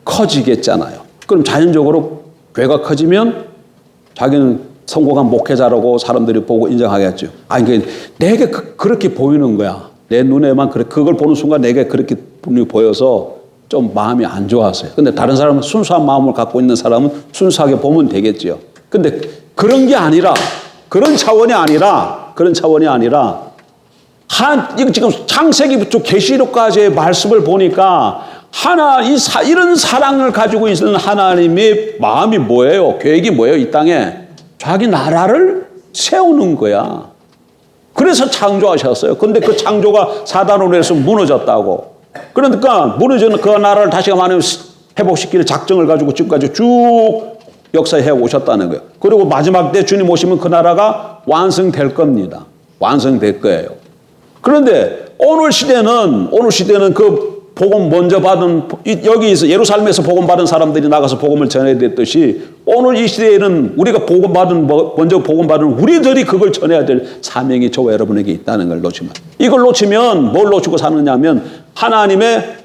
커지겠잖아요. 그럼 자연적으로 교회가 커지면 자기는 성공한 목회자라고 사람들이 보고 인정하겠죠. 그러니까 내게 그렇게 보이는 거야. 내 눈에만 그걸 보는 순간 내게 그렇게 분명히 보여서 좀 마음이 안 좋았어요. 근데 다른 사람은 순수한 마음을 갖고 있는 사람은 순수하게 보면 되겠죠. 근데 그런 게 아니라, 그런 차원이 아니라, 이거 지금 창세기부터 계시록까지의 말씀을 보니까 이런 사랑을 가지고 있는 하나님의 마음이 뭐예요? 계획이 뭐예요? 이 땅에 자기 나라를 세우는 거야. 그래서 창조하셨어요. 근데 그 창조가 사단으로 해서 무너졌다고. 그러니까 무너지는 그 나라를 다시 말하면 회복시킬 작정을 가지고 지금까지 쭉 역사해 오셨다는 거예요. 그리고 마지막 때 주님 오시면 그 나라가 완성될 겁니다. 완성될 거예요. 그런데 오늘 시대는 그 복음 먼저 받은, 여기서 예루살렘에서 복음 받은 사람들이 나가서 복음을 전해야 됐듯이 오늘 이 시대에는 우리가 먼저 복음 받은 우리들이 그걸 전해야 될 사명이 저와 여러분에게 있다는 걸 놓치면, 이걸 놓치면 뭘 놓치고 사느냐 하면 하나님의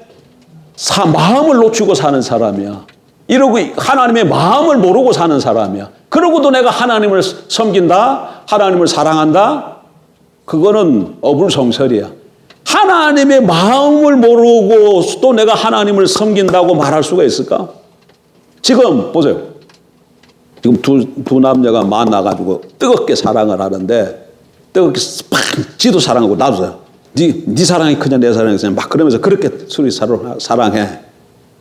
마음을 놓치고 사는 사람이야. 이러고 하나님의 마음을 모르고 사는 사람이야. 그러고도 내가 하나님을 섬긴다, 하나님을 사랑한다, 그거는 어불성설이야. 하나님의 마음을 모르고 또 내가 하나님을 섬긴다고 말할 수가 있을까? 지금 보세요. 지금 두 남녀가 만나가지고 뜨겁게 사랑을 하는데, 뜨겁게 팍 지도 사랑하고 나도 네 사랑이 크냐 내 사랑이 크냐 막 그러면서 그렇게 둘이 사랑해.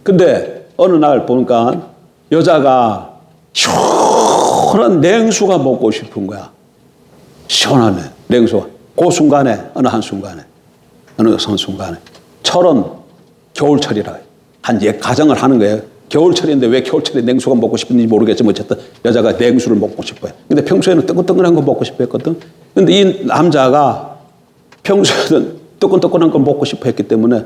근데 어느 날 보니까 여자가 시원한 냉수가 먹고 싶은 거야. 시원하네 냉수가. 그 순간에 어느 한순간에 철은 겨울철이라 한 가정을 하는 거예요. 겨울철인데 왜 겨울철에 냉수가 먹고 싶은지 모르겠지만 어쨌든 여자가 냉수를 먹고 싶어요. 근데 평소에는 뜨끈뜨끈한 거 먹고 싶어 했거든. 근데 이 남자가 평소에는 뜨끈뜨끈한 거 먹고 싶어 했기 때문에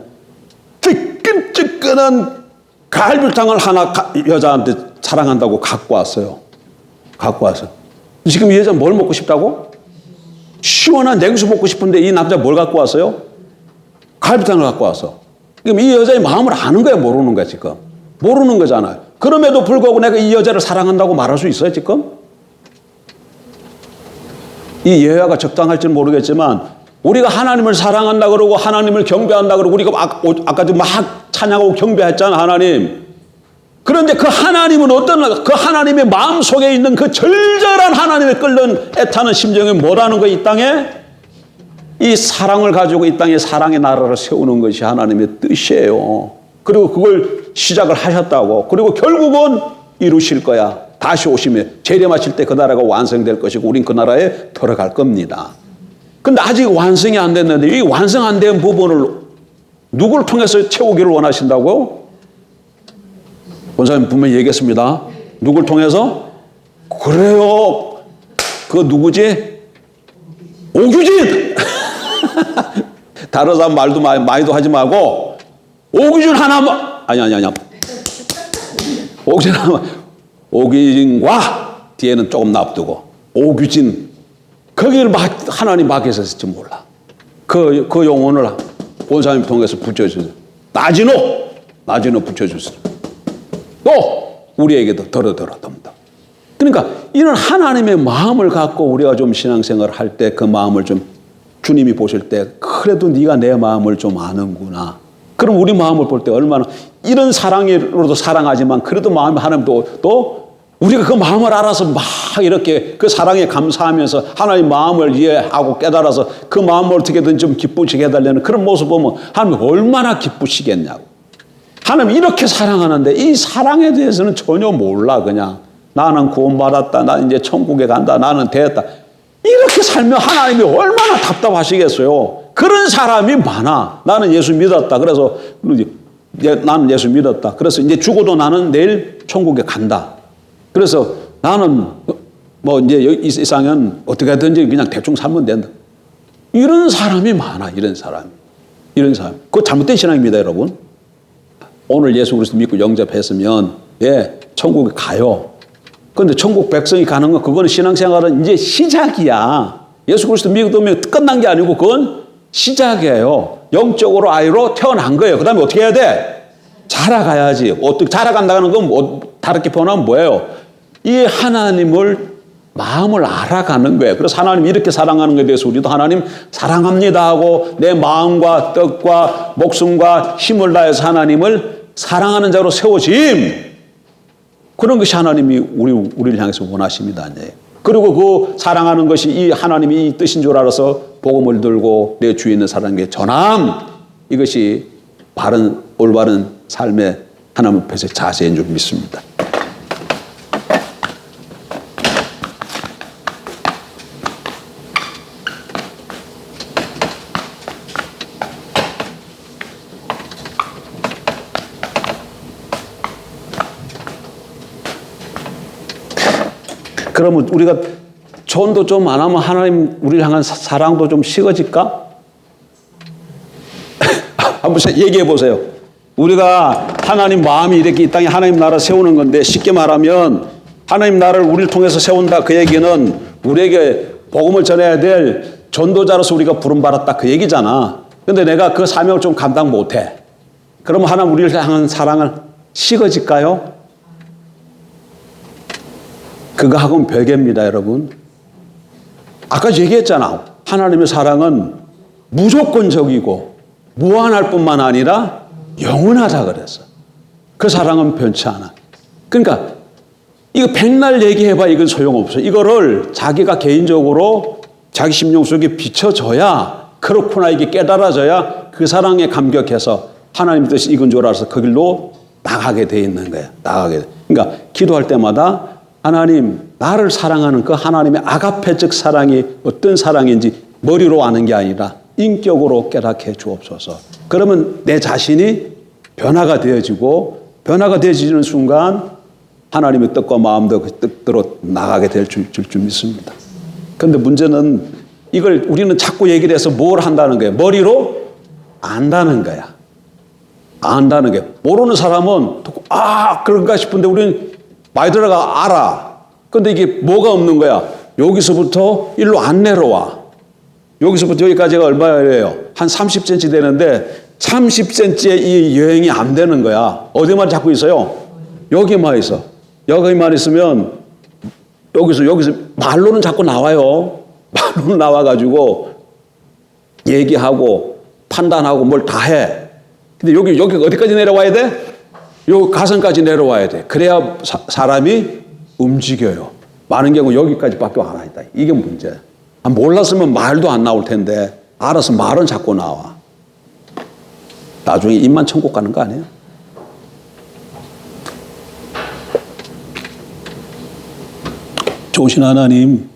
뜨끈뜨끈한 갈비탕을 하나 여자한테 사랑한다고 갖고 왔어요. 지금 이 여자 뭘 먹고 싶다고? 시원한 냉수 먹고 싶은데 이 남자 뭘 갖고 왔어요? 갈비탕을 갖고 왔어. 그럼 이 여자의 마음을 아는 거야, 모르는 거야, 지금? 모르는 거잖아요. 그럼에도 불구하고 내가 이 여자를 사랑한다고 말할 수 있어요, 지금? 이 예화가 적당할지는 모르겠지만, 우리가 하나님을 사랑한다 그러고, 하나님을 경배한다 그러고, 우리가 아까도 막 찬양하고 경배했잖아, 하나님. 그런데 그 하나님은 그 하나님의 마음 속에 있는 그 절절한 하나님의 끓는 애타는 심정이 뭐라는 거야, 이 땅에? 이 사랑을 가지고 이 땅에 사랑의 나라를 세우는 것이 하나님의 뜻이에요. 그리고 그걸 시작을 하셨다고. 그리고 결국은 이루실 거야. 다시 오시면 재림하실 때 그 나라가 완성될 것이고 우린 그 나라에 들어갈 겁니다. 근데 아직 완성이 안 됐는데 이 완성 안 된 부분을 누구를 통해서 채우기를 원하신다고? 원사님 분명히 얘기했습니다. 누구를 통해서? 그래요. 그 누구지? 오규진! 다른 사람 말도 많이도 하지 말고 오규진 하나만 아니 오규진 하나만 오규진과 뒤에는 조금 놔두고 오규진 거기를 하나님 밖에서 했을지 몰라. 그 용어를 본사님 통해서 붙여주세요. 나진호 붙여주세요. 또 우리에게도 더럽다. 그러니까 이런 하나님의 마음을 갖고 우리가 좀 신앙생활을 할 때 그 마음을 좀 주님이 보실 때 그래도 네가 내 마음을 좀 아는구나. 그럼 우리 마음을 볼 때 얼마나 이런 사랑으로도 사랑하지만 그래도 마음이 하나님도 또 우리가 그 마음을 알아서 막 이렇게 그 사랑에 감사하면서 하나님 마음을 이해하고 깨달아서 그 마음을 어떻게든 좀 기쁘시게 해달라는 그런 모습 보면 하나님 얼마나 기쁘시겠냐고. 하나님 이렇게 사랑하는데 이 사랑에 대해서는 전혀 몰라. 그냥 나는 구원받았다. 나 이제 천국에 간다. 나는 됐다. 이렇게 살면 하나님이 얼마나 답답하시겠어요. 그런 사람이 많아. 나는 예수 믿었다. 그래서 나는 예수 믿었다. 그래서 이제 죽어도 나는 내일 천국에 간다. 그래서 나는 뭐 이제 이 세상은 어떻게 하든지 그냥 대충 살면 된다. 이런 사람이 많아. 이런 사람. 그거 잘못된 신앙입니다, 여러분. 오늘 예수 그리스도 믿고 영접했으면 천국에 가요. 그런데 천국 백성이 가는 건 그거는 신앙생활은 이제 시작이야. 예수 그리스도 믿으면 끝난 게 아니고 그건 시작이에요. 영적으로 아이로 태어난 거예요. 그 다음에 어떻게 해야 돼? 자라가야지. 어떻게 자라간다는 건 뭐 다르게 표현하면 뭐예요? 이 하나님을 마음을 알아가는 거예요. 그래서 하나님 이렇게 사랑하는 것에 대해서 우리도 하나님 사랑합니다 하고 내 마음과 뜻과 목숨과 힘을 다해서 하나님을 사랑하는 자로 세워짐. 그런 것이 하나님이 우리를 향해서 원하십니다. 그리고 그 사랑하는 것이 이 하나님이 이 뜻인 줄 알아서 복음을 들고 내 주위에 있는 사람에게 전함. 이것이 올바른 삶의 하나님 앞에서 자세인 줄 믿습니다. 그러면 우리가 전도 좀 안 하면 하나님 우리를 향한 사랑도 좀 식어질까? 한번 얘기해 보세요. 우리가 하나님 마음이 이렇게 이 땅에 하나님 나라 세우는 건데 쉽게 말하면 하나님 나라를 우리를 통해서 세운다. 그 얘기는 우리에게 복음을 전해야 될 전도자로서 우리가 부름받았다. 그 얘기잖아. 근데 내가 그 사명을 좀 감당 못해. 그러면 하나님 우리를 향한 사랑은 식어질까요? 그거하고는 별개입니다, 여러분. 아까 얘기했잖아. 하나님의 사랑은 무조건적이고 무한할 뿐만 아니라 영원하다 그랬어. 그 사랑은 변치 않아. 그러니까 이거 백날 얘기해봐 이건 소용없어. 이거를 자기가 개인적으로 자기 심령 속에 비춰져야 그렇구나 이게 깨달아져야 그 사랑에 감격해서 하나님 뜻이 이건 줄 알아서 그 길로 나가게 돼 있는 거야. 나가게 돼. 그러니까 기도할 때마다 하나님 나를 사랑하는 그 하나님의 아가페적 사랑이 어떤 사랑인지 머리로 아는 게 아니라 인격으로 깨닫게 주옵소서. 그러면 내 자신이 변화가 되어지고 변화가 되어지는 순간 하나님의 뜻과 마음도 그 뜻대로 나가게 될 줄 믿습니다. 그런데 문제는 이걸 우리는 자꾸 얘기를 해서 뭘 한다는 거예요. 머리로 안다는 거야. 안다는 게. 모르는 사람은 그런가 싶은데 우리는 많이 들어가 알아. 근데 이게 뭐가 없는 거야. 여기서부터 일로 안 내려와. 여기서부터 여기까지가 얼마예요? 한 30cm 되는데 30cm의 이 여행이 안 되는 거야. 어디만 잡고 있어요? 여기만 있어. 여기만 있으면 여기서 말로는 자꾸 나와요. 말로는 나와가지고 얘기하고 판단하고 뭘 다 해. 근데 여기 어디까지 내려와야 돼? 요 가슴까지 내려와야 돼. 그래야 사람이 움직여요. 많은 경우 여기까지밖에 안 와 있다. 이게 문제야. 몰랐으면 말도 안 나올 텐데 알아서 말은 자꾸 나와. 나중에 입만 천국 가는 거 아니에요? 좋으신 하나님,